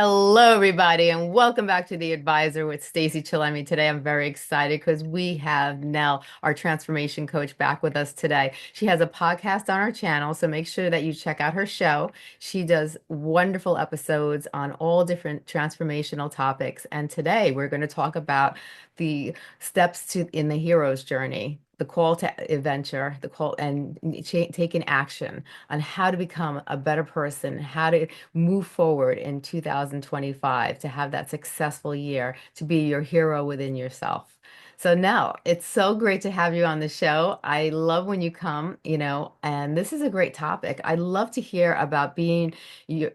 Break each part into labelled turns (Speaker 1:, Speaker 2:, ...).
Speaker 1: Hello, everybody, and welcome back to The Advisor with Stacey Chillemi. Today, I'm very excited because we have Nell, our transformation coach, back with us today. She has a podcast on our channel, so make sure that you check out her show. She does wonderful episodes on all different transformational topics. And today, we're going to talk about the steps to in the hero's journey, the call to adventure, the call and taking action on how to become a better person, how to move forward in 2025 to have that successful year, to be your hero within yourself. So now it's so great to have you on the show. I love when you come, and this is a great topic. I love to hear about being your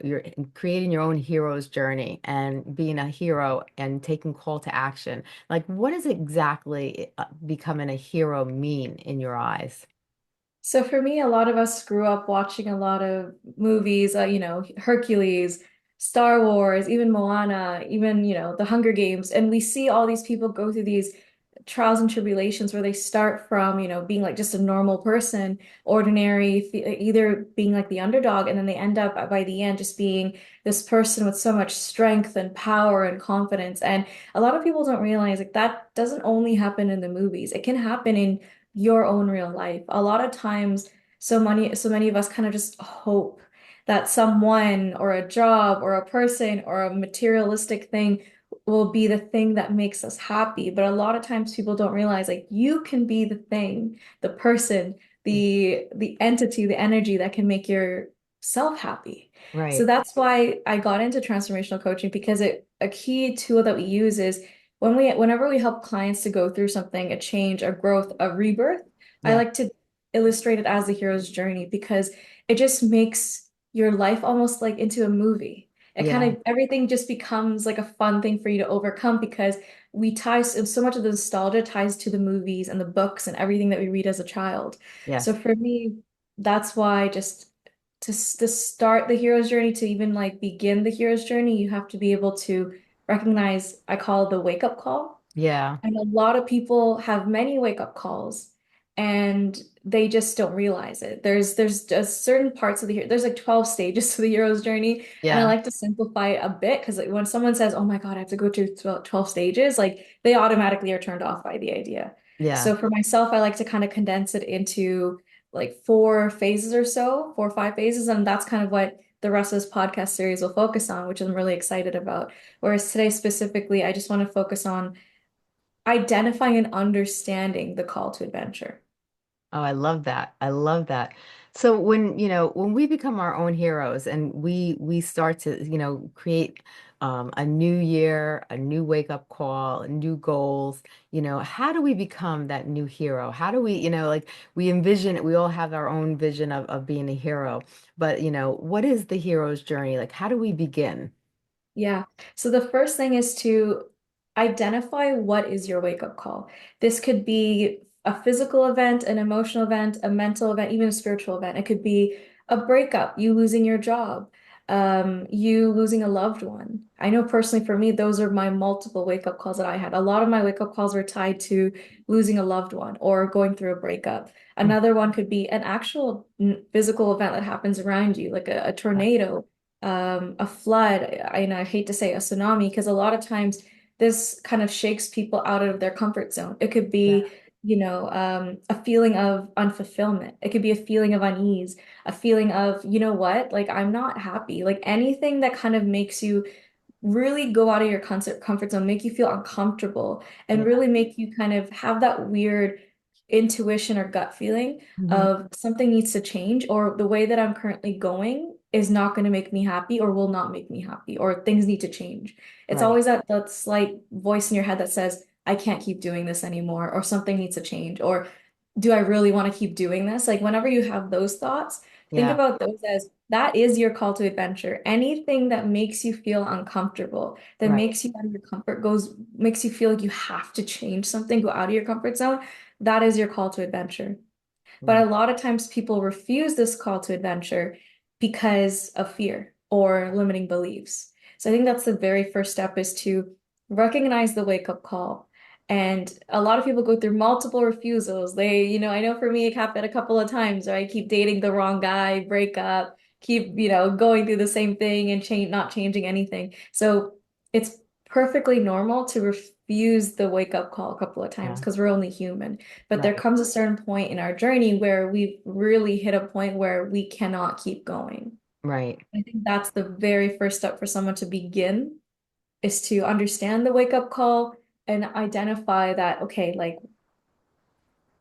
Speaker 1: creating your own hero's journey and being a hero and taking call to action. Like, what does exactly becoming a hero mean in your eyes?
Speaker 2: So for me, a lot of us grew up watching a lot of movies, Hercules, Star Wars, even Moana, even, The Hunger Games. And we see all these people go through these trials and tribulations where they start from, being like just a normal person, ordinary, either being like the underdog, and then they end up by the end just being this person with so much strength and power and confidence. And a lot of people don't realize like that doesn't only happen in the movies. It can happen in your own real life. A lot of times, so many of us kind of just hope that someone or a job or a person or a materialistic thing will be the thing that makes us happy. But a lot of times people don't realize like you can be the thing, the person, the entity, the energy that can make yourself happy. So
Speaker 1: Right.
Speaker 2: that's why I got into transformational coaching because a key tool that we use is whenever we help clients to go through something, a change, a growth, a rebirth, I
Speaker 1: Yeah.
Speaker 2: like to illustrate it as the hero's journey because it just makes your life almost like into a movie. It kind
Speaker 1: Yeah.
Speaker 2: of everything just becomes like a fun thing for you to overcome because we tie so much of the nostalgia ties to the movies and the books and everything that we read as a child. So
Speaker 1: Yes.
Speaker 2: for me, that's why just to start the hero's journey, to even like begin the hero's journey, you have to be able to recognize, I call it the wake up call.
Speaker 1: Yeah.
Speaker 2: And a lot of people have many wake up calls and they just don't realize it. There's just certain parts of the hero. There's like 12 stages to the hero's journey. And I
Speaker 1: Yeah.
Speaker 2: like to simplify it a bit because like, when someone says, "Oh my God, I have to go through 12 stages," like they automatically are turned off by the idea.
Speaker 1: Yeah.
Speaker 2: So for myself, I like to kind of condense it into like 4 phases or so, 4 or 5 phases. And that's kind of what the rest of this podcast series will focus on, which I'm really excited about. Whereas today specifically, I just want to focus on identifying and understanding the call to adventure.
Speaker 1: Oh, I love that. I love that. So when we become our own heroes and we start to, create a new year, a new wake up call, new goals, how do we become that new hero? How do we, like we envision it, we all have our own vision of being a hero, but what is the hero's journey? Like, how do we begin?
Speaker 2: Yeah. So the first thing is to identify what is your wake-up call. This could be a physical event, an emotional event, a mental event, even a spiritual event. It could be a breakup, you losing your job, you losing a loved one. I know personally for me, those are my multiple wake-up calls that I had. A lot of my wake-up calls were tied to losing a loved one or going through a breakup.
Speaker 1: Mm.
Speaker 2: Another one could be an actual physical event that happens around you, like a tornado, a flood, and I hate to say a tsunami, because a lot of times this kind of shakes people out of their comfort zone. It could
Speaker 1: Yeah.
Speaker 2: be, a feeling of unfulfillment. It could be a feeling of unease, a feeling of, you know what, like I'm not happy. Like anything that kind of makes you really go out of your comfort zone, make you feel uncomfortable, and
Speaker 1: Yeah.
Speaker 2: really make you kind of have that weird intuition or gut feeling
Speaker 1: Mhm.
Speaker 2: of something needs to change, or the way that I'm currently going is not going to make me happy or will not make me happy, or things need to change. It's
Speaker 1: Right.
Speaker 2: always that slight voice in your head that says, I can't keep doing this anymore, or something needs to change, or do I really want to keep doing this? Like whenever you have those thoughts, think
Speaker 1: Yeah.
Speaker 2: about those as that is your call to adventure. Anything that makes you feel uncomfortable, that
Speaker 1: Right.
Speaker 2: makes you out of your comfort goes, makes you feel like you have to change something, go out of your comfort zone, that is your call to adventure. But a
Speaker 1: Right.
Speaker 2: lot of times people refuse this call to adventure because of fear or limiting beliefs. So I think that's the very first step is to recognize the wake up call. And a lot of people go through multiple refusals. I know for me, it happened a couple of times where I keep dating the wrong guy, break up, keep, going through the same thing and not changing anything. So it's perfectly normal to refuse the wake up call a couple of times
Speaker 1: Yeah.
Speaker 2: because we're only human. But there
Speaker 1: Right.
Speaker 2: comes a certain point in our journey where we've really hit a point where we cannot keep going.
Speaker 1: Right.
Speaker 2: I think that's the very first step for someone to begin is to understand the wake up call and identify that, okay, like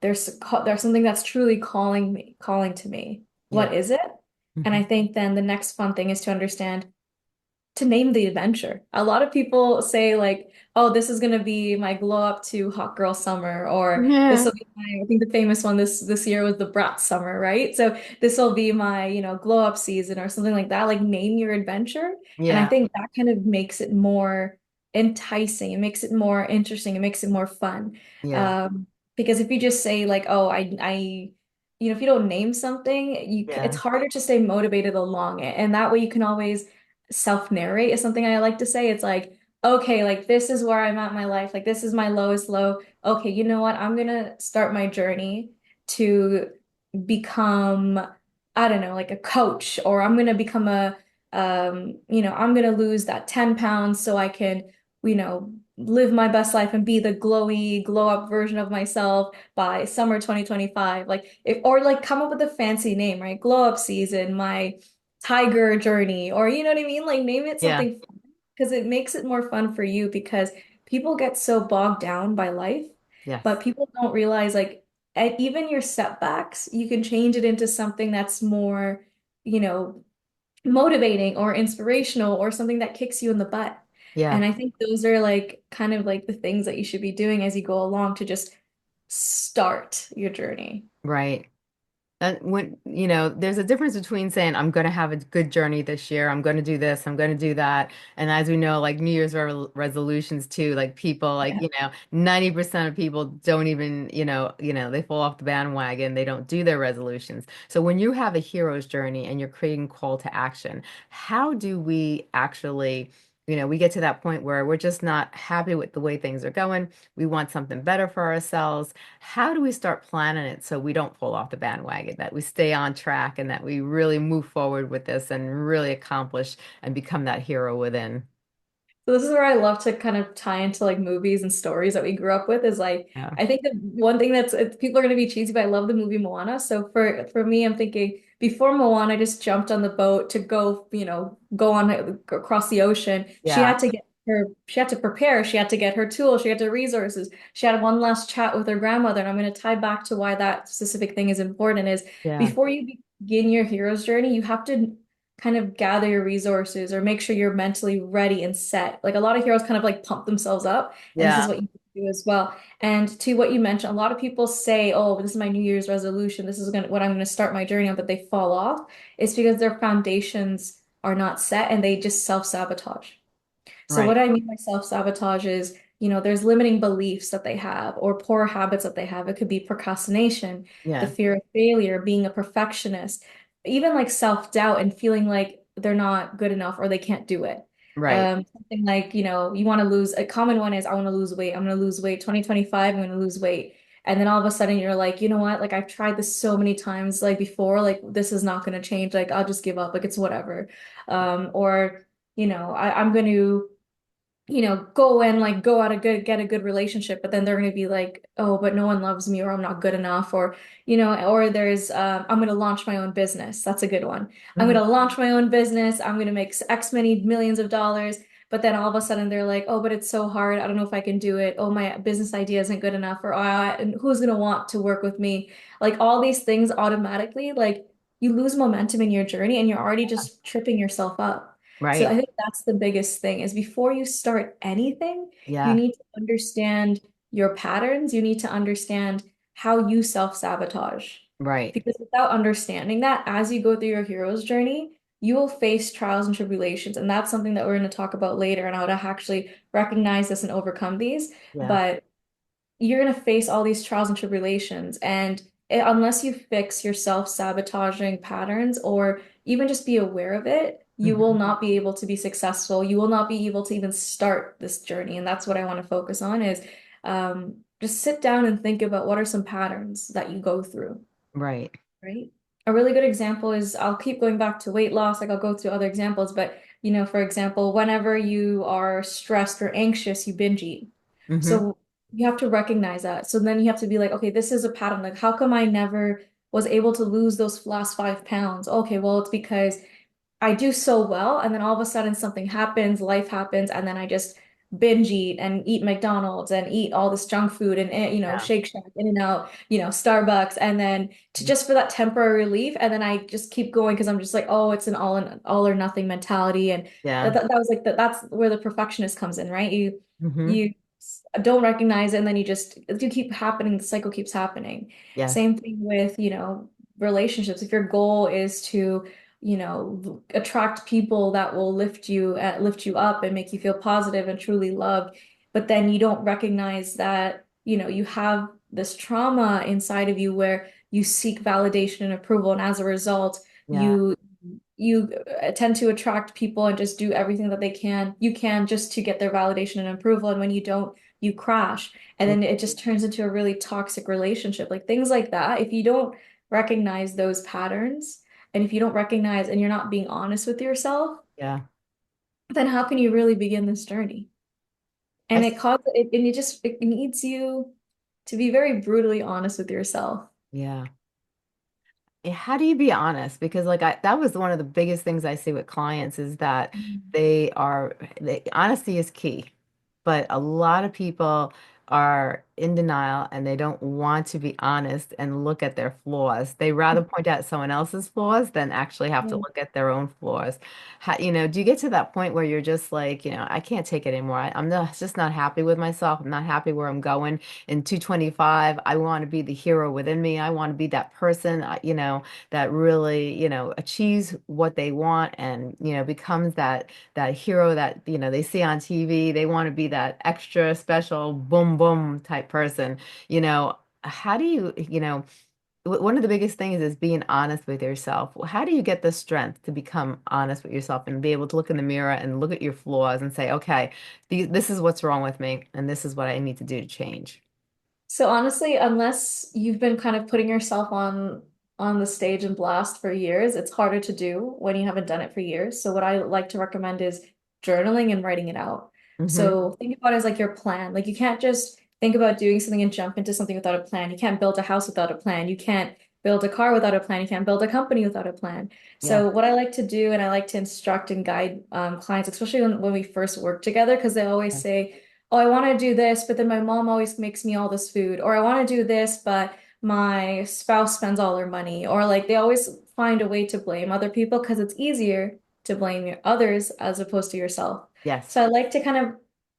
Speaker 2: there's something that's truly calling to me. What
Speaker 1: Yeah.
Speaker 2: is it? And I
Speaker 1: Hmm.
Speaker 2: think then the next fun thing is to understand to name the adventure. A lot of people say like, "Oh, this is gonna be my glow up to hot girl summer," or this
Speaker 1: Yeah.
Speaker 2: will be my. I think the famous one this year was the brat summer, right? So this will be my glow up season or something like that. Like name your adventure, and I
Speaker 1: Yeah.
Speaker 2: think that kind of makes it more enticing. It makes it more interesting. It makes it more fun.
Speaker 1: Yeah.
Speaker 2: Um, because if you just say like, "Oh, if you don't name something, it's
Speaker 1: Yeah.
Speaker 2: harder to stay motivated along it, and that way you can always self-narrate is something I like to say. It's like, okay, like this is where I'm at in my life. Like this is my lowest low. Okay, you know what? I'm gonna start my journey to become, I don't know, like a coach, or I'm gonna become I'm gonna lose that 10 pounds so I can, live my best life and be the glowy, glow up version of myself by summer 2025. Like if or like come up with a fancy name, right? Glow up season, my tiger journey, or you know what I mean? Like name it
Speaker 1: Yeah.
Speaker 2: something because it makes it more fun for you because people get so bogged down by life, but
Speaker 1: Yes.
Speaker 2: people don't realize like even your setbacks, you can change it into something that's more, you know, motivating or inspirational or something that kicks you in the butt.
Speaker 1: Yeah.
Speaker 2: And I think those are like kind of like the things that you should be doing as you go along to just start your journey.
Speaker 1: Right. When, there's a difference between saying, I'm going to have a good journey this year. I'm going to do this. I'm going to do that. And as we know, like New Year's resolutions too, like people, like,
Speaker 2: Yeah.
Speaker 1: 90% of people don't even, they fall off the bandwagon. They don't do their resolutions. So when you have a hero's journey and you're creating call to action, how do we actually, we get to that point where we're just not happy with the way things are going. We want something better for ourselves. How do we start planning it so we don't fall off the bandwagon, that we stay on track and that we really move forward with this and really accomplish and become that hero within?
Speaker 2: So this is where I love to kind of tie into like movies and stories that we grew up with is like
Speaker 1: Yeah.
Speaker 2: I think the one thing people are going to be cheesy, but I love the movie Moana. So for me, I'm thinking before Moana just jumped on the boat to go, go on across the ocean.
Speaker 1: Yeah.
Speaker 2: She had to prepare, she had to get her tools, she had her resources. She had one last chat with her grandmother, and I'm going to tie back to why that specific thing is important is
Speaker 1: Yeah.
Speaker 2: before you begin your hero's journey, you have to kind of gather your resources or make sure you're mentally ready and set. Like a lot of heroes kind of like pump themselves up, and this is
Speaker 1: Yeah.
Speaker 2: what you do as well. And to what you mentioned, a lot of people say, "Oh, this is my New Year's resolution. This is what I'm gonna start my journey on," but they fall off. It's because their foundations are not set and they just self-sabotage. So what
Speaker 1: Right.
Speaker 2: I mean by self-sabotage is, there's limiting beliefs that they have or poor habits that they have. It could be procrastination, the
Speaker 1: Yeah.
Speaker 2: fear of failure, being a perfectionist, even like self-doubt and feeling like they're not good enough or they can't do it.
Speaker 1: Right.
Speaker 2: Something like, you want to lose, a common one is I want to lose weight. I'm going to lose weight. 2025, I'm going to lose weight. And then all of a sudden you're like, you know what? Like I've tried this so many times like before, like this is not going to change. Like I'll just give up. Like it's whatever. Or I'm going to go and like go out a good get a good relationship, but then they're going to be like, oh, but no one loves me or I'm not good enough or or there's I'm going to launch my own business. That's a good one. I'm going
Speaker 1: Mhm.
Speaker 2: to launch my own business. I'm going to make X many millions of dollars. But then all of a sudden they're like, oh, but it's so hard. I don't know if I can do it. Oh, my business idea isn't good enough. Or and who's going to want to work with me? Like all these things automatically, like you lose momentum in your journey and you're already just tripping yourself up. So I
Speaker 1: Right.
Speaker 2: think that's the biggest thing is before you start anything, you
Speaker 1: Yeah.
Speaker 2: need to understand your patterns. You need to understand how you self-sabotage.
Speaker 1: Right.
Speaker 2: Because without understanding that, as you go through your hero's journey, you will face trials and tribulations. And that's something that we're going to talk about later and how to actually recognize this and overcome these.
Speaker 1: Yeah.
Speaker 2: But you're going to face all these trials and tribulations. And unless you fix your self-sabotaging patterns or even just be aware of it, you will
Speaker 1: Hmm.
Speaker 2: not be able to be successful. You will not be able to even start this journey. And that's what I want to focus on is just sit down and think about what are some patterns that you go through,
Speaker 1: Right.
Speaker 2: right? A really good example is I'll keep going back to weight loss, like I'll go through other examples, but for example, whenever you are stressed or anxious, you binge eat.
Speaker 1: Hmm.
Speaker 2: So you have to recognize that. So then you have to be like, okay, this is a pattern. Like, how come I never was able to lose those last 5 pounds? Okay, well, it's because I do so well, and then all of a sudden something happens, life happens, and then I just binge eat and eat McDonald's and eat all this junk food and
Speaker 1: Yeah.
Speaker 2: Shake Shack, In and Out, Starbucks, and then to just for that temporary relief, and then I just keep going because I'm just like, oh, it's an all or nothing mentality, and
Speaker 1: Yeah.
Speaker 2: that was like that's where the perfectionist comes in, right?
Speaker 1: Hmm.
Speaker 2: You don't recognize it, and then you keep happening, the cycle keeps happening.
Speaker 1: Yes.
Speaker 2: Same thing with, relationships. If your goal is to attract people that will lift you up and make you feel positive and truly loved, but then you don't recognize that, you have this trauma inside of you where you seek validation and approval, and as a result,
Speaker 1: Yeah.
Speaker 2: you tend to attract people and just do everything that you can just to get their validation and approval, and when you don't, you crash, and
Speaker 1: Yeah.
Speaker 2: then it just turns into a really toxic relationship, like things like that. If you don't recognize those patterns, and if you don't recognize and you're not being honest with yourself,
Speaker 1: Yeah.
Speaker 2: then how can you really begin this journey?
Speaker 1: I,
Speaker 2: And it needs you to be very brutally honest with yourself.
Speaker 1: yeah. How do you be honest? Because like that was one of the biggest things I see with clients is that honesty is key. But a lot of people are in denial and they don't want to be honest and look at their flaws. They rather point out someone else's flaws than actually have to
Speaker 2: Yeah.
Speaker 1: look at their own flaws. Do you get to that point where you're just like, I can't take it anymore. I'm not, just not happy with myself. I'm not happy where I'm going. In 225, I want to be the hero within me. I want to be that person, that really, achieves what they want and, becomes that hero that, they see on TV. They want to be that extra special boom boom type person. How do one of the biggest things is being honest with yourself. How do you get the strength to become honest with yourself and be able to look in the mirror and look at your flaws and say, okay, this is what's wrong with me and this is what I need to do to change?
Speaker 2: So honestly, unless you've been kind of putting yourself on the stage and blast for years, it's harder to do when you haven't done it for years. So what I like to recommend is journaling and writing it out.
Speaker 1: Hmm.
Speaker 2: So think about it as like your plan. Like you can't just think about doing something and jump into something without a plan. You can't build a house without a plan. You can't build a car without a plan. You can't build a company without a plan.
Speaker 1: Yeah.
Speaker 2: So what I like to do, and I like to instruct and guide clients, especially when we first work together, because they always
Speaker 1: Yeah.
Speaker 2: say, oh, I want to do this, but then my mom always makes me all this food, or I want to do this, but my spouse spends all their money, or like they always find a way to blame other people because it's easier to blame your others as opposed to yourself.
Speaker 1: Yes.
Speaker 2: So I like to kind of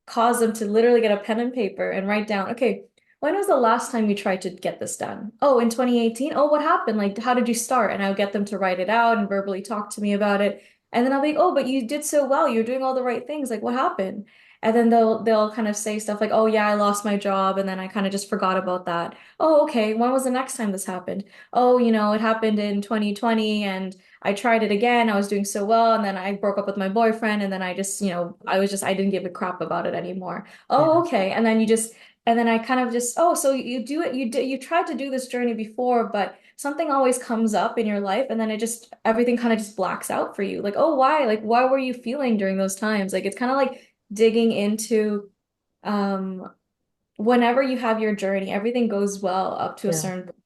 Speaker 2: cause them to literally get a pen and paper and write down, okay, when was the last time you tried to get this done? Oh, in 2018. Oh, what happened? Like, how did you start? And I'll get them to write it out and verbally talk to me about it. And then I'll be like, oh, but you did so well. You're doing all the right things. Like, what happened? And then they'll kind of say stuff like, "Oh yeah, I lost my job," and then I kind of just forgot about that. "Oh, okay. When was the next time this happened?" "Oh, it happened in 2020 and I tried it again. I was doing so well and then I broke up with my boyfriend and then I just, I didn't give a crap about it anymore." "Oh,
Speaker 1: Yeah.
Speaker 2: okay." And then I kind of just, "Oh, so you do it you tried to do this journey before, but something always comes up in your life and then it just everything kind of just blacks out for you. Like, oh, why? Like, why were you feeling during those times?" Like, it's kind of like digging into um whenever you have your journey, everything goes well up to a
Speaker 1: Yeah.
Speaker 2: certain point.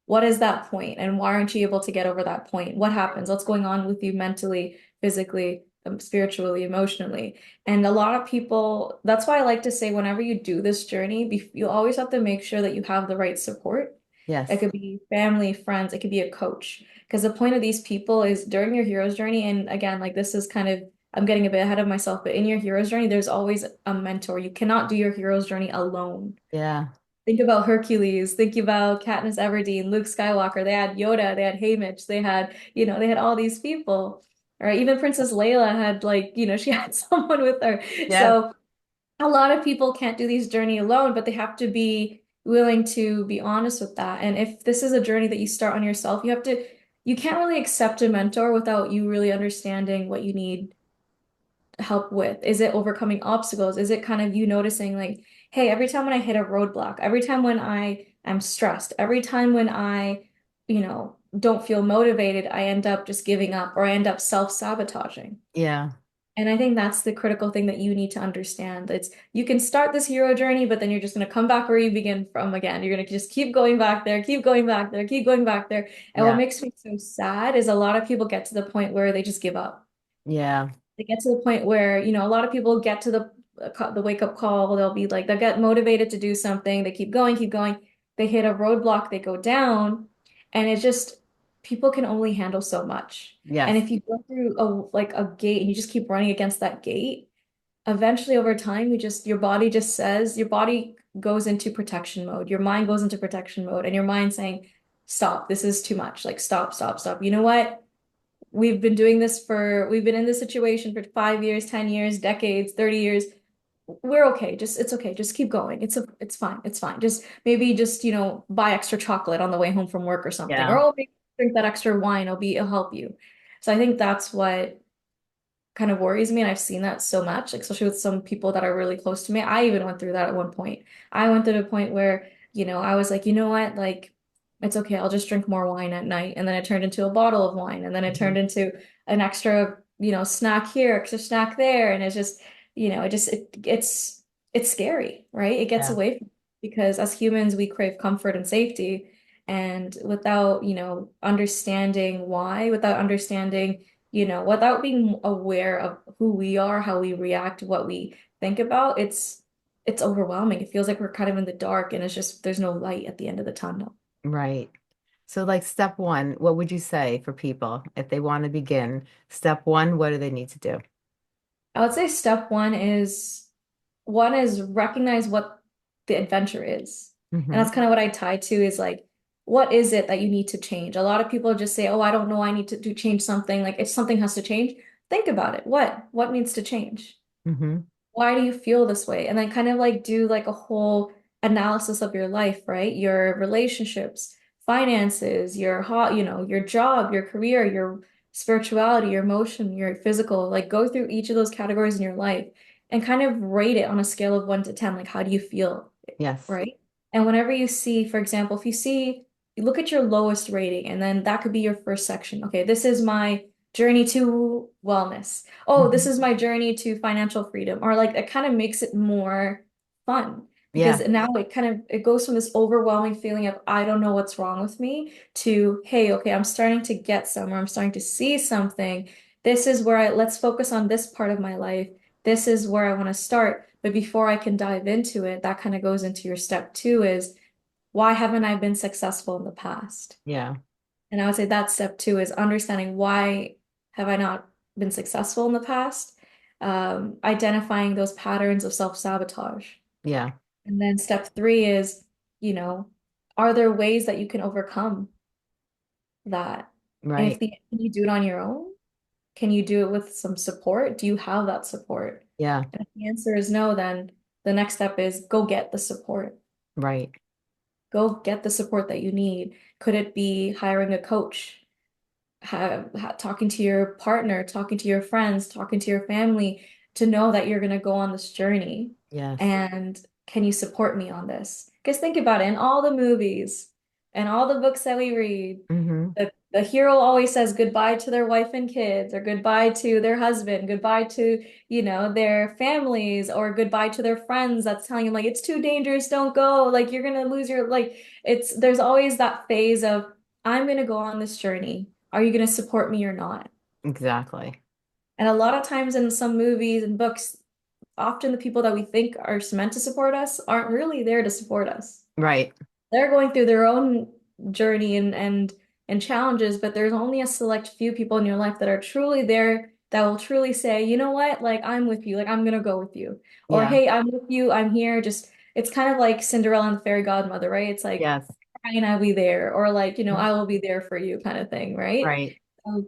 Speaker 2: What is that point, and why aren't you able to get over that point? What happens? What's going on with you mentally, physically, spiritually, emotionally? And a lot of people, that's why I like to say whenever you do this journey, you always have to make sure that you have the right support. It
Speaker 1: Yes.
Speaker 2: could be family, friends, it could be a coach. Because the point of these people is during your hero's journey, and again, like this is kind of, I'm getting a bit ahead of myself, but in your hero's journey, there's always a mentor. You cannot do your hero's journey alone.
Speaker 1: Yeah.
Speaker 2: Think about Hercules, think about Katniss Everdeen, Luke Skywalker. They had Yoda, they had Haymitch, they had all these people. Or even Princess Leia had she had someone with her.
Speaker 1: Yes.
Speaker 2: So a lot of people can't do these journey alone, but they have to be willing to be honest with that. And if this is a journey that you start on yourself, you can't really accept a mentor without you really understanding what you need help with. Is it overcoming obstacles? Is it kind of you noticing like, hey, every time when I hit a roadblock, every time when I am stressed, every time when I, don't feel motivated, I end up just giving up or I end up self-sabotaging.
Speaker 1: Yeah.
Speaker 2: And I think that's the critical thing that you need to understand. It's you can start this hero journey, but then you're just going to come back where you begin from again. You're going to just keep going back there, keep going back there, keep going back there. And what
Speaker 1: Yeah.
Speaker 2: makes me so sad is a lot of people get to the point where they just give up.
Speaker 1: Yeah.
Speaker 2: They get to the point where, a lot of people get to the wake up call. They'll be like, they'll get motivated to do something. They keep going, keep going. They hit a roadblock, they go down, and it just people can only handle so much. And
Speaker 1: Yes.
Speaker 2: if you go through a gate and you just keep running against that gate, eventually over time, your body goes into protection mode. Your mind goes into protection mode, and your mind saying, stop, this is too much. Like, stop, stop, stop. You know what? We've been in this situation for 5 years, 10 years, decades, 30 years. We're okay. It's okay. Just keep going. It's fine. It's fine. Just maybe just, buy extra chocolate on the way home from work or something. Or
Speaker 1: Yeah.
Speaker 2: oh, maybe drink that extra wine. It'll help you. So I think that's what kind of worries me. And I've seen that so much, like, especially with some people that are really close to me. I even went through that at one point. I went through a point where, I was like, you know what? Like, it's okay. I'll just drink more wine at night. And then it turned into a bottle of wine. And then it turned
Speaker 1: Mhm.
Speaker 2: into an extra, snack here, extra snack there. And it's just, it's scary, right? It gets
Speaker 1: Yeah.
Speaker 2: away from because as humans, we crave comfort and safety. And without, understanding why, without understanding without being aware of who we are, how we react, what we think about, it's overwhelming. It feels like we're kind of in the dark and it's just there's no light at the end of the tunnel.
Speaker 1: Right. So, like step one, what would you say for people if they want to begin? Step one, what do they need to do?
Speaker 2: I would say step one is recognize what the adventure is. And
Speaker 1: Hmm.
Speaker 2: that's kind of what I tie to is like, what is it that you need to change? A lot of people just say, oh, I don't know, I need to do change something. Like if something has to change, think about it. What needs to change?
Speaker 1: Hmm.
Speaker 2: Why do you feel this way? And then kind of like do like a whole analysis of your life, right? Your relationships, finances, your job, your career, your spirituality, your emotion, your physical, like go through each of those categories in your life and kind of rate it on a scale of 1 to 10. Like, how do you feel?
Speaker 1: Yes.
Speaker 2: Right? And whenever you see, for example, you look at your lowest rating, and then that could be your first section. Okay, this is my journey to wellness. Oh, this
Speaker 1: Hmm.
Speaker 2: is my journey to financial freedom. Or like it kind of makes it more fun because
Speaker 1: Yeah.
Speaker 2: now it goes from this overwhelming feeling of I don't know what's wrong with me to hey, okay, I'm starting to get somewhere. I'm starting to see something. This is where let's focus on this part of my life. This is where I want to start. But before I can dive into it, that kind of goes into your step two is why haven't I been successful in the past?
Speaker 1: Yeah.
Speaker 2: And I would say that step two is understanding why have I not been successful in the past? Identifying those patterns of self-sabotage.
Speaker 1: Yeah.
Speaker 2: And then step three is, you know, are there ways that you can overcome that? And
Speaker 1: Right.
Speaker 2: can you do it on your own? Can you do it with some support? Do you have that support?
Speaker 1: Yeah.
Speaker 2: And if the answer is no, then the next step is go get the support.
Speaker 1: Right.
Speaker 2: Go get the support that you need. Could it be hiring a coach, talking to your partner, talking to your friends, talking to your family to know that you're going to go on this journey?
Speaker 1: Yes.
Speaker 2: And can you support me on this? Because think about it, in all the movies and all the books that we read,
Speaker 1: Hmm.
Speaker 2: the hero always says goodbye to their wife and kids, or goodbye to their husband, goodbye to, their families, or goodbye to their friends that's telling them like it's too dangerous, don't go, like you're gonna lose your like there's always that phase of I'm gonna go on this journey. Are you gonna support me or not?
Speaker 1: Exactly.
Speaker 2: And a lot of times in some movies and books, often the people that we think are meant to support us aren't really there to support us.
Speaker 1: Right.
Speaker 2: They're going through their own journey and challenges, but there's only a select few people in your life that are truly there that will truly say, you know what, like I'm with you, like I'm gonna go with you. Or
Speaker 1: Yeah.
Speaker 2: hey, I'm with you, I'm here. Just it's kind of like Cinderella and the Fairy Godmother, right? It's like,
Speaker 1: Yes.
Speaker 2: and I'll be there, or like,
Speaker 1: Mhm.
Speaker 2: I will be there for you kind of thing, right?
Speaker 1: Right.
Speaker 2: So,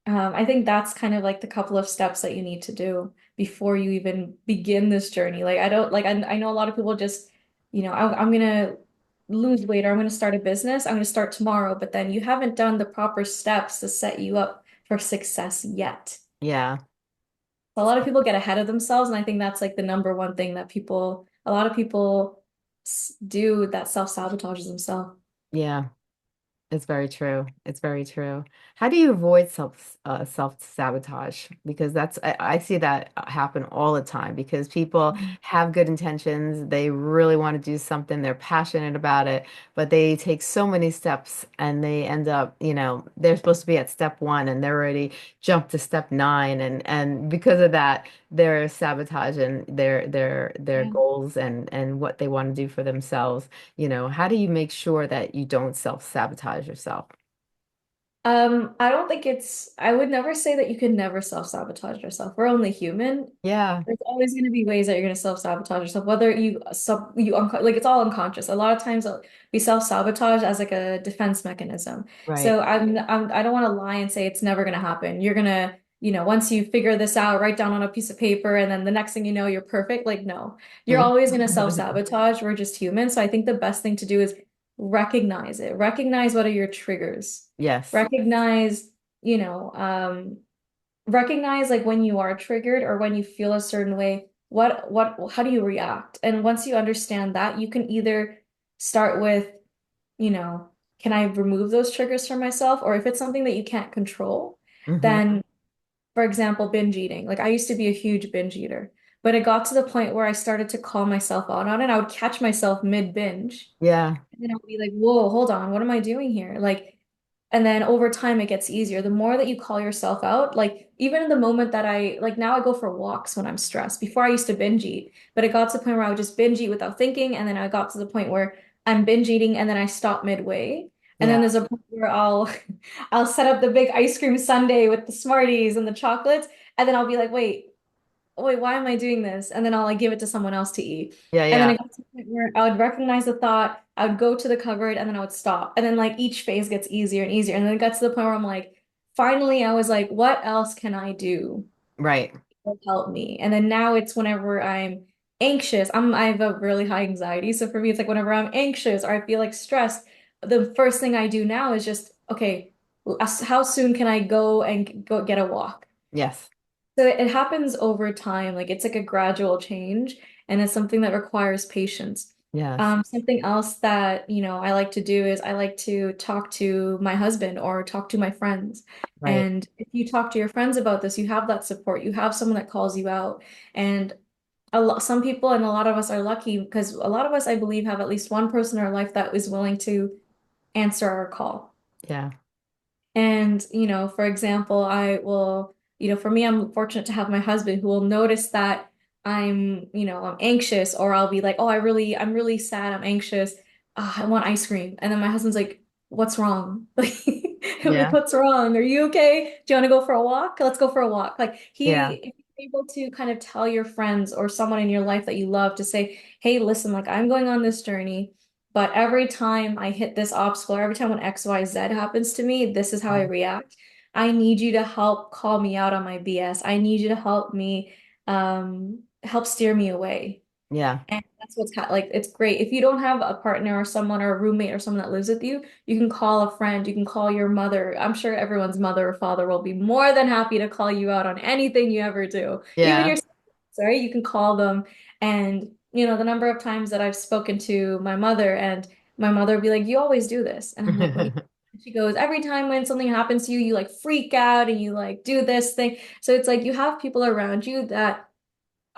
Speaker 2: I think that's kind of like the couple of steps that you need to do before you even begin this journey. Like I don't like I know a lot of people just, I'm gonna lose weight or I'm gonna start a business. I'm gonna start tomorrow, but then you haven't done the proper steps to set you up for success yet.
Speaker 1: Yeah.
Speaker 2: A lot of people get ahead of themselves, and I think that's like the number one thing that a lot of people do that self-sabotages themselves.
Speaker 1: Yeah. It's very true. It's very true. How do you avoid self-sabotage? Because I see that happen all the time because people have good intentions. They really want to do something. They're passionate about it, but they take so many steps and they end up, they're supposed to be at step one and they're already jumped to step nine. And because of that, they're sabotaging their
Speaker 2: Yeah.
Speaker 1: goals and what they want to do for themselves. How do you make sure that you don't self-sabotage yourself?
Speaker 2: I don't think I would never say that you can never self-sabotage yourself. We're only human.
Speaker 1: Yeah,
Speaker 2: There's always going to be ways that you're going to self-sabotage yourself, whether like it's all unconscious. A lot of times we self-sabotage as like a defense mechanism.
Speaker 1: right.
Speaker 2: So I don't want to lie and say it's never going to happen. You're going to, once you figure this out, write down on a piece of paper, and then the next thing you know, you're perfect. Like, no, you're
Speaker 1: Mm.
Speaker 2: always going to self-sabotage. We're just human. So I think the best thing to do is recognize it. Recognize what are your triggers.
Speaker 1: Yes.
Speaker 2: Recognize, you know, recognize like when you are triggered or when you feel a certain way, how do you react? And once you understand that, you can either start with, you know, can I remove those triggers from myself? Or if it's something that you can't control,
Speaker 1: Hmm.
Speaker 2: then, for example, binge eating. Like I used to be a huge binge eater, but it got to the point where I started to call myself out on it. I would catch myself mid binge.
Speaker 1: Yeah.
Speaker 2: And then I'll be like, whoa, hold on, what am I doing here? Like, and then over time it gets easier. The more that you call yourself out, like even in the moment that like now I go for walks when I'm stressed. Before I used to binge eat, but it got to the point where I would just binge eat without thinking. And then I got to the point where I'm binge eating and then I stop midway. And then
Speaker 1: Yeah.
Speaker 2: there's a point where I'll set up the big ice cream sundae with the Smarties and the chocolates. And then I'll be like, wait, why am I doing this? And then I'll like give it to someone else to eat.
Speaker 1: Yeah.
Speaker 2: And then
Speaker 1: Yeah.
Speaker 2: it got to the point where I would recognize the thought, I would go to the cupboard and then I would stop. And then like each phase gets easier and easier. And then it got to the point where I'm like, finally, I was like, what else can I do
Speaker 1: Right.
Speaker 2: to help me? And then now it's whenever I'm anxious, I have a really high anxiety. So for me, it's like whenever I'm anxious or I feel like stressed, the first thing I do now is just, okay, how soon can I go and go get a walk?
Speaker 1: Yes.
Speaker 2: So it happens over time. Like it's like a gradual change, and it's something that requires patience.
Speaker 1: Yes.
Speaker 2: Something else that, I like to do is I like to talk to my husband or talk to my friends.
Speaker 1: Right.
Speaker 2: And if you talk to your friends about this, you have that support. You have someone that calls you out. And some people and a lot of us are lucky because a lot of us, I believe, have at least one person in our life that is willing to answer our call.
Speaker 1: Yeah.
Speaker 2: And, for example, for me, I'm fortunate to have my husband who will notice that I'm anxious, or I'll be like, oh, I'm really sad. I'm anxious. I want ice cream. And then my husband's like, what's wrong? Like, he'll be like,
Speaker 1: Yeah.
Speaker 2: what's wrong? Are you okay? Do you want to go for a walk? Let's go for a walk. Like
Speaker 1: Yeah.
Speaker 2: if you're able to kind of tell your friends or someone in your life that you love to say, hey, listen, like I'm going on this journey. But every time I hit this obstacle, or every time when XYZ happens to me, this is how I
Speaker 1: Yeah.
Speaker 2: react. I need you to help call me out on my BS. I need you to help me, help steer me away.
Speaker 1: Yeah.
Speaker 2: And that's like, it's great. If you don't have a partner or someone or a roommate or someone that lives with you, you can call a friend, you can call your mother. I'm sure everyone's mother or father will be more than happy to call you out on anything you ever do. Even
Speaker 1: Yeah.
Speaker 2: your sorry, you can call them. And, the number of times that I've spoken to my mother and my mother will be like, you always do this. And I'm like, what do you mean? She goes, every time when something happens to you, you like freak out and you like do this thing. So it's like you have people around you that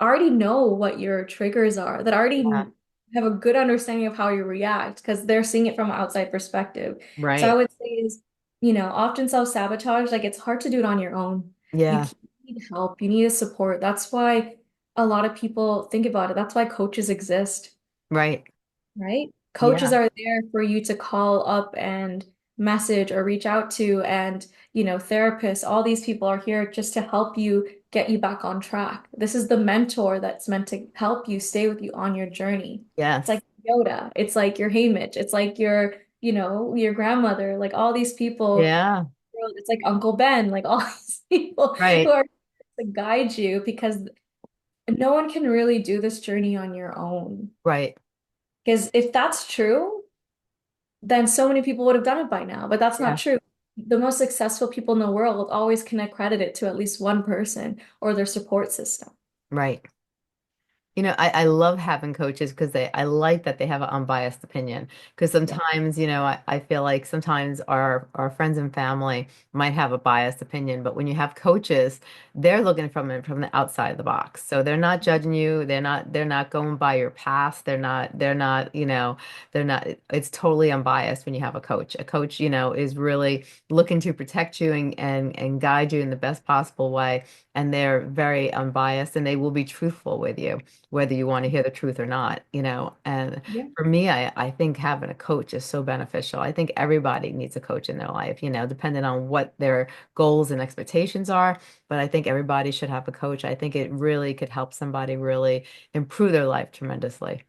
Speaker 2: already know what your triggers are, that already
Speaker 1: Yeah.
Speaker 2: have a good understanding of how you react because they're seeing it from an outside perspective. So I
Speaker 1: Right.
Speaker 2: would say is, often self-sabotage, like it's hard to do it on your own. You
Speaker 1: Yeah.
Speaker 2: need help, you need a support. That's why a lot of people think about it. That's why coaches exist,
Speaker 1: Right.
Speaker 2: right? Coaches
Speaker 1: Yeah.
Speaker 2: are there for you to call up and message or reach out to, and therapists, all these people are here just to help you get you back on track. This is the mentor that's meant to help you stay with you on your journey. It's
Speaker 1: Yes.
Speaker 2: like Yoda, it's like your Haymitch, it's like your grandmother, like all these people,
Speaker 1: Yeah.
Speaker 2: it's like Uncle Ben, like all these people who
Speaker 1: Right.
Speaker 2: are to guide you because no one can really do this journey on your own.
Speaker 1: Right.
Speaker 2: Because if that's true, then so many people would have done it by now. But that's not
Speaker 1: Yeah.
Speaker 2: true. The most successful people in the world always can accredit it to at least one person or their support system.
Speaker 1: Right. I love having coaches because I like that they have an unbiased opinion. Because
Speaker 2: Yeah.
Speaker 1: sometimes, I feel like sometimes our friends and family might have a biased opinion, but when you have coaches, they're looking from it from the outside of the box. So they're not judging you. They're not going by your past. They're not, it's totally unbiased when you have a coach. A coach, is really looking to protect you and guide you in the best possible way. And they're very unbiased and they will be truthful with you whether you want to hear the truth or not. And
Speaker 2: Yeah.
Speaker 1: for me, I think having a coach is so beneficial. I think everybody needs a coach in their life, depending on what their goals and expectations are. But I think everybody should have a coach. I think it really could help somebody really improve their life tremendously.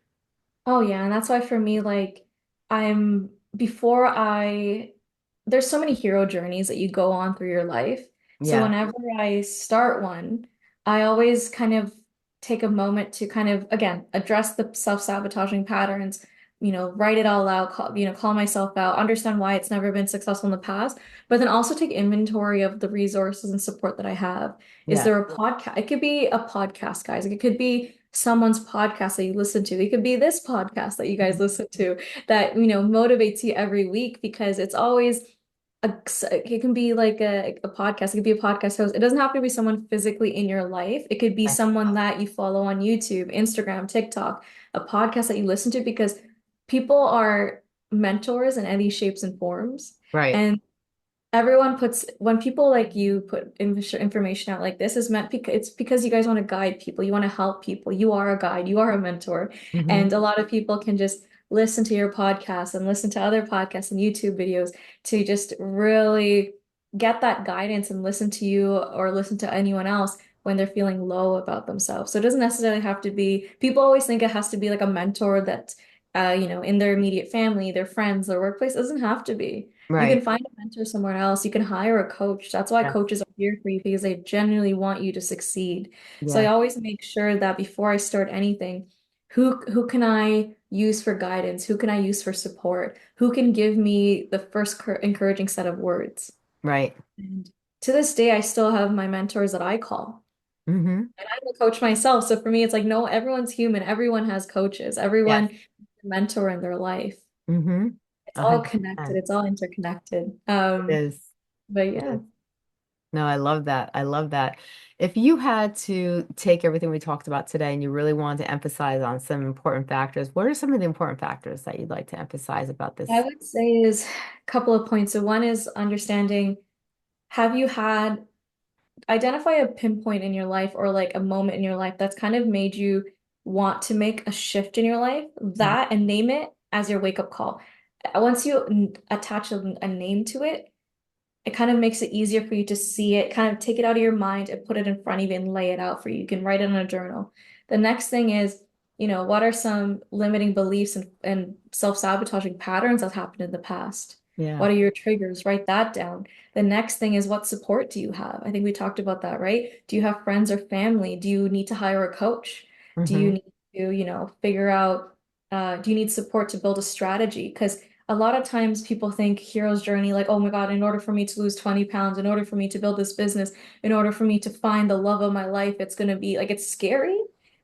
Speaker 2: Oh yeah, and that's why for me, like I'm before I there's so many hero journeys that you go on through your life. So
Speaker 1: Yeah,
Speaker 2: whenever I start one, I always kind of take a moment to kind of again address the self-sabotaging patterns, write it all out, call myself out, understand why it's never been successful in the past, but then also take inventory of the resources and support that I have. Is
Speaker 1: yeah,
Speaker 2: there a podcast? It could be a podcast, guys. Like, it could be someone's podcast that you listen to. It could be this podcast that you guys
Speaker 1: mhm,
Speaker 2: listen to that, motivates you every week because it's always it can be like a podcast. It could be a podcast host. It doesn't have to be someone physically in your life. It could be
Speaker 1: yeah,
Speaker 2: someone that you follow on YouTube, Instagram, TikTok, a podcast that you listen to because people are mentors in any shapes and forms.
Speaker 1: right.
Speaker 2: And everyone puts when people like you put information out like this is meant because it's because you guys want to guide people, you want to help people. You are a guide, you are a mentor,
Speaker 1: Hmm.
Speaker 2: and a lot of people can just listen to your podcast and listen to other podcasts and YouTube videos to just really get that guidance and listen to you or listen to anyone else when they're feeling low about themselves. So it doesn't necessarily have to be, people always think it has to be like a mentor that in their immediate family, their friends, their workplace. It doesn't have to be. You can
Speaker 1: Right.
Speaker 2: find a mentor somewhere else. You can hire a coach. That's why
Speaker 1: Yeah.
Speaker 2: coaches are here for you because they genuinely want you to succeed. So I
Speaker 1: Yeah.
Speaker 2: always make sure that before I start anything, who can I use for guidance? Who can I use for support? Who can give me the first encouraging set of words?
Speaker 1: Right.
Speaker 2: And to this day, I still have my mentors that I call.
Speaker 1: Hmm.
Speaker 2: And I'm a coach myself. So for me, it's like, no, everyone's human. Everyone has coaches.
Speaker 1: Yes.
Speaker 2: Everyone has a mentor in their life.
Speaker 1: Hmm.
Speaker 2: It's all connected.
Speaker 1: 100%.
Speaker 2: It's all interconnected.
Speaker 1: It is.
Speaker 2: But
Speaker 1: It
Speaker 2: yeah.
Speaker 1: is. No, I love that. I love that. If you had to take everything we talked about today and you really wanted to emphasize on some important factors, what are some of the important factors that you'd like to emphasize about
Speaker 2: I
Speaker 1: this?
Speaker 2: would say is a couple of points. So one is understanding, have you had identify a pinpoint in your life or like a moment in your life that's kind of made you want to make a shift in your life,
Speaker 1: Mhm.
Speaker 2: that and name it as your wake up call. Once you attach a name to it, it kind of makes it easier for you to see it, kind of take it out of your mind and put it in front of you and lay it out for you. You can write it in a journal. The next thing is, what are some limiting beliefs and self-sabotaging patterns that happened in the past?
Speaker 1: Yeah.
Speaker 2: What are your triggers? Write that down. The next thing is, what support do you have? I think we talked about that, right? Do you have friends or family? Do you need to hire a coach? Do you
Speaker 1: Hmm.
Speaker 2: need to, figure out, do you need support to build a strategy? Because a lot of times people think hero's journey, like, oh my God, in order for me to lose 20 pounds, in order for me to build this business, in order for me to find the love of my life, it's going to be like, it's scary.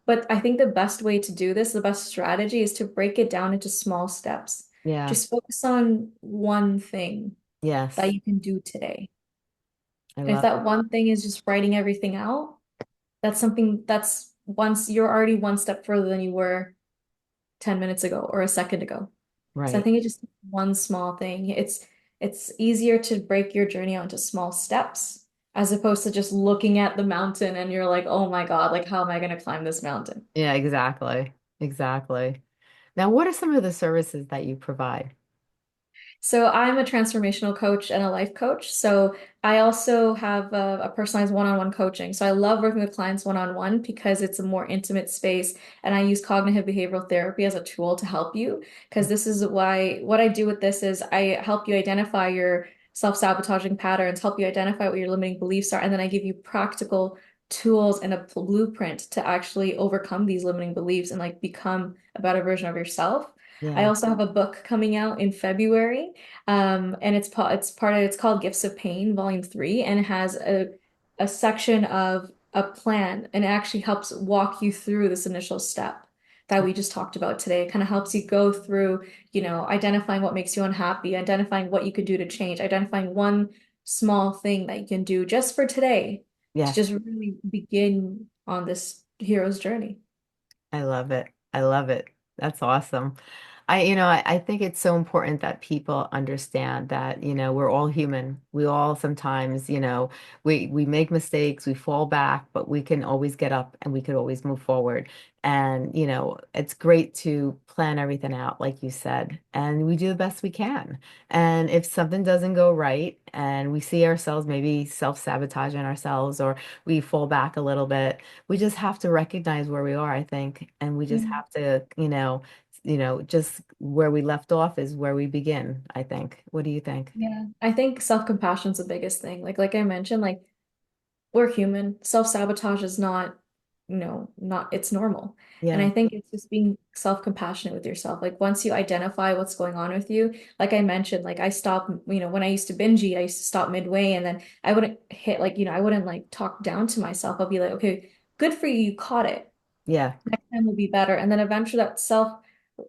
Speaker 2: But I think the best way to do this, the best strategy is to break it down into small steps.
Speaker 1: Yeah.
Speaker 2: Just focus on one thing that
Speaker 1: Yes.
Speaker 2: you can do today.
Speaker 1: I
Speaker 2: And if
Speaker 1: love
Speaker 2: that one thing is just writing everything out, that's something that's once you're already one step further than you were 10 minutes ago or a second ago. So I
Speaker 1: right.
Speaker 2: think it's just one small thing. It's easier to break your journey onto small steps as opposed to just looking at the mountain and you're like, oh my God, like how am I going to climb this mountain?
Speaker 1: Yeah, exactly. Exactly. Now, what are some of the services that you provide?
Speaker 2: So I'm a transformational coach and a life coach. So I also have a personalized one-on-one coaching. So I love working with clients one-on-one because it's a more intimate space. And I use cognitive behavioral therapy as a tool to help you. Because this is why what I do with this is I help you identify your self-sabotaging patterns, help you identify what your limiting beliefs are, and then I give you practical tools and a blueprint to actually overcome these limiting beliefs and like become a better version of yourself. I
Speaker 1: Yeah.
Speaker 2: also have a book coming out in February, and it's called Gifts of Pain, Volume 3, and it has a section of a plan and it actually helps walk you through this initial step that we just talked about today. It kind of helps you go through, identifying what makes you unhappy, identifying what you could do to change, identifying one small thing that you can do just for today to
Speaker 1: Yes.
Speaker 2: just really begin on this hero's journey.
Speaker 1: I love it. I love it. That's awesome. I think it's so important that people understand that, we're all human. We all sometimes, we make mistakes, we fall back, but we can always get up and we could always move forward. And, it's great to plan everything out, like you said, and we do the best we can. And if something doesn't go right and we see ourselves maybe self-sabotaging ourselves or we fall back a little bit, we just have to recognize where we are, I think, and we just
Speaker 2: Mm.
Speaker 1: have to, just where we left off is where we begin, I think. What do you think?
Speaker 2: Yeah, I think self-compassion is the biggest thing. Like I mentioned, like we're human. Self-sabotage is not, not it's normal. And
Speaker 1: Yeah,
Speaker 2: I think it's just being self-compassionate with yourself. Like once you identify what's going on with you, like I mentioned, like I stopped, when I used to binge eat, I used to stop midway and then I wouldn't hit like, I wouldn't like talk down to myself. I'll be like, okay, good for you, you caught it.
Speaker 1: yeah,
Speaker 2: Next time will be better. And then eventually that self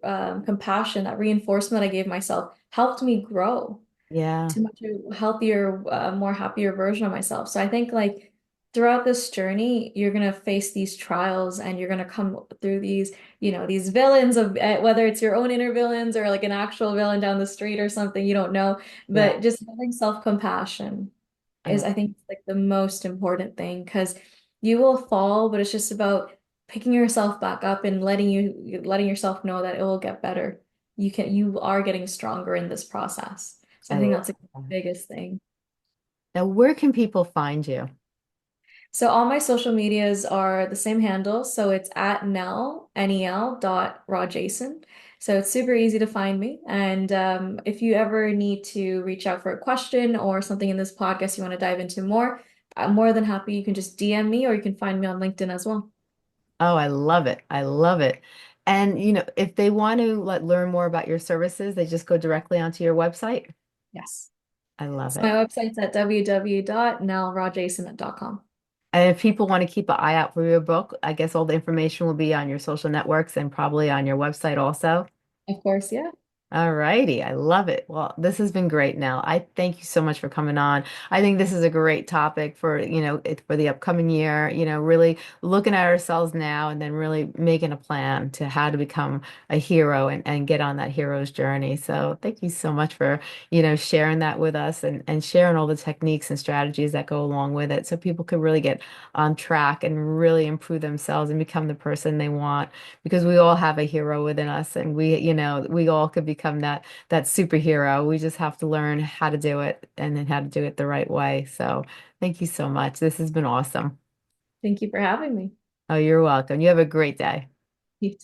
Speaker 2: compassion, that reinforcement I gave myself helped me grow
Speaker 1: yeah,
Speaker 2: to much a healthier, more happier version of myself. So I think like throughout this journey, you're gonna face these trials and you're gonna come through these, these villains of whether it's your own inner villains or like an actual villain down the street or something, you don't know.
Speaker 1: yeah.
Speaker 2: But just having self-compassion
Speaker 1: I
Speaker 2: is, I think, like the most important thing because you will fall, but it's just about picking yourself back up and letting yourself know that it will get better. You are getting stronger in this process. So
Speaker 1: I
Speaker 2: I think
Speaker 1: love
Speaker 2: that's like the
Speaker 1: that.
Speaker 2: biggest thing.
Speaker 1: Now, where can people find you?
Speaker 2: So all my social medias are the same handle. So it's at Nel dot Rajesan. So it's super easy to find me. And if you ever need to reach out for a question or something in this podcast you want to dive into more, I'm more than happy. You can just DM me or you can find me on LinkedIn as well.
Speaker 1: Oh, I love it. I love it. And, if they want to learn more about your services, they just go directly onto your website.
Speaker 2: Yes.
Speaker 1: I love
Speaker 2: So my
Speaker 1: it.
Speaker 2: website's at www.nelrajasan.com.
Speaker 1: And if people want to keep an eye out for your book, I guess all the information will be on your social networks and probably on your website also.
Speaker 2: Of course, yeah.
Speaker 1: All righty. I love it. Well, this has been great, Nell. I thank you so much for coming on. I think this is a great topic for, for the upcoming year, really looking at ourselves now and then really making a plan to how to become a hero and get on that hero's journey. So thank you so much for, sharing that with us and sharing all the techniques and strategies that go along with it so people could really get on track and really improve themselves and become the person they want because we all have a hero within us and we all could become that superhero. We just have to learn how to do it and then how to do it the right way. So thank you so much. This has been awesome.
Speaker 2: Thank you for having me.
Speaker 1: Oh, you're welcome. You have a great day.
Speaker 2: You